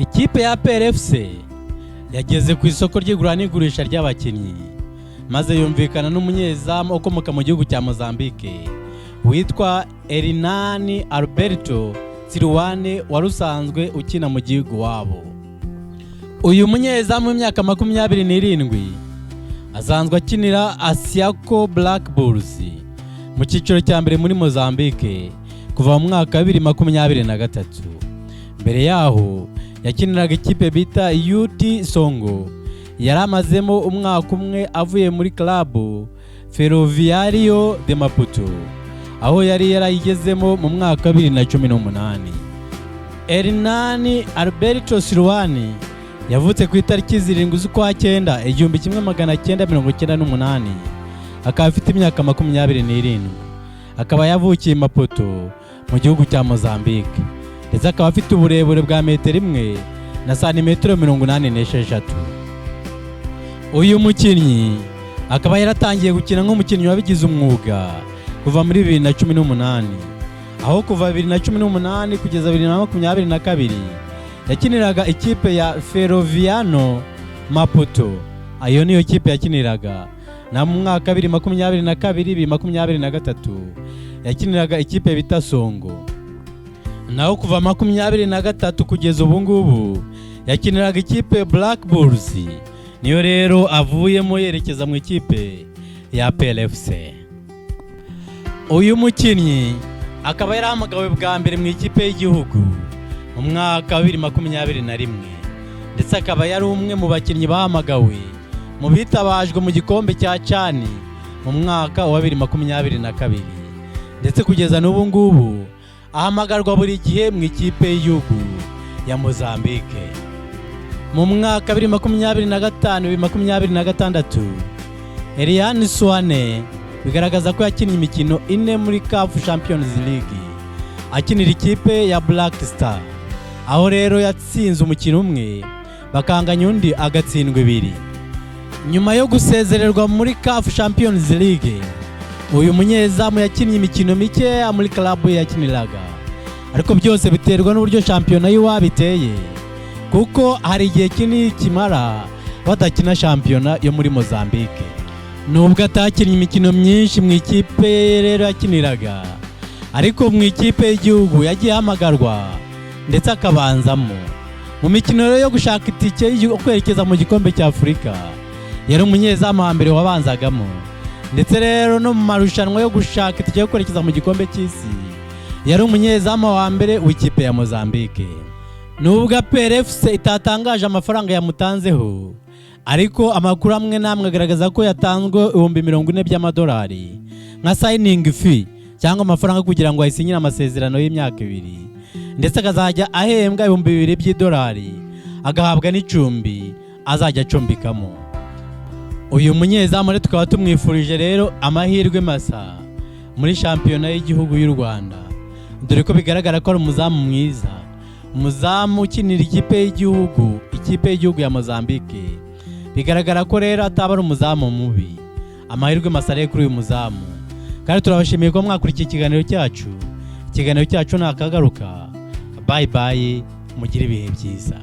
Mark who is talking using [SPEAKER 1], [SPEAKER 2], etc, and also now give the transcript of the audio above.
[SPEAKER 1] Ikipe ya PLFC yageze ku isoko ry'igura n'igurisha ry'abakinnyi maze yumvikana n'umunyezamu ukomoka mu gihugu cya Mozambique witwa Hernani Alberto Silwane warusanzwe ukina mu gihugu wabo. Uyu munyezamu w'imyaka 27 azanzwe akinira Asiako Black Bulls mu cyiciro cya mbere muri Mozambique kuva mu mwaka wa 2023. Mbere yaho yakiniraga ikipe bita UT Songo yaramazemo umwaka umwe avuye muri club Ferroviario de Maputo aho yari yarayigezemo mu mwaka wa 2018. Hernani Alberto Silwane yavutse ku itariki 7 z'ukwa 9 1998 akaba afite imyaka 27. Akaba yavukiye Maputo mu gihugu cya Mozambique ndetse akaba afite uburebure bwa metero 1 na santimetero 86. Uyu mukinnyi akaba yaratangiye gukina nk'umukinnyi wabigize umwuga kuva muri 2018 aho kuva 2018 kugeza 2022 yakiniraga ikipe ya Ferroviano Maputo. Ayo niyo kipe yakiniraga. Na mu mwaka 2022-2023 yakiniraga ikipe bita Songo. Naho kuva 2023 kugeza ubu ngubu yakiniraga ikipe Black Bulls. Niyo rero avuyemo yerekeza mu ikipe ya PLFC. Uyu mukinnyi akaba yarahamagawe bwa mbere mu ikipe y'igihugu mu mwaka wa 2021 ndetse akaba yari umwe mu bakinnyi bahamagawe mu bitabajwe mu gikombe cya CHAN mu mwaka wa 2022 ndetse kugeza n'ubu ngubu ahamagarwa buri gihe mu ikipe y'igihugu ya Mozambique. Mu mwaka 2025-2026 Hernani Silwane bigaragaza ko yakinnye imikino 4 muri CAF Champions League akinira ikipe ya Black Star, aho rero yatsinze umukino umwe bakanganya undi agatsindwa 2. Nyuma yo gusezererwa muri CAF Champions League uyu munyezamu yakinnye imikino mike muri club yakiniraga, ariko byose biterwa n'uburyo shampiyona y'uwabiteye kuko hari igihe kinini kimara badakina shampiyona yo muri Mozambique. Nubwo atakinnye imikino myinshi mu ikipe rero yakiniraga, ariko mu ikipe y'igihugu yagiye hamagarwa ndetse akabanzamo mu mikino yo gushaka itike yo kwerekeza mu gikombe cya Afurika. Yari umunyezamu wa mbere wabanzagamo ndetse rero no mu marushanwa yo gushaka itike yo kwerekeza mu gikombe cy'isi yari umunyezamu wa mbere w'ikipe ya Mozambique. Nubwo PLFC itatangaje amafaranga yamutanzeho, ariko amakuru amwe namwe agaragaza ko yatanzwe $40,000 by'amadolari nka signing fee cyangwa amafaranga kugira ngo ayisinyire amasezerano y'imyaka 2 ndetse akazajya ahembwa $2,000 by'idolari agahabwa n'icumbi azajya acombikamo. Uyu munyezamu rero tukaba tumwifurije rero amahirwe masa muri shampiyona y'igihugu y'u Rwanda, dore ko bigaragara ko ari umuzamu mwiza, umuzamu ukinira ikipe y'igihugu ya Mozambique. Bigaragara ko rero ataba ari umuzamu mubi. Amahirwe masa rero kuri uyu muzamu, kandi turabashimiye ko mwakurikiye ikiganiro cyacu. Ikiganiro cyacu nakagaruka. Bye bye, mugire ibihe byiza.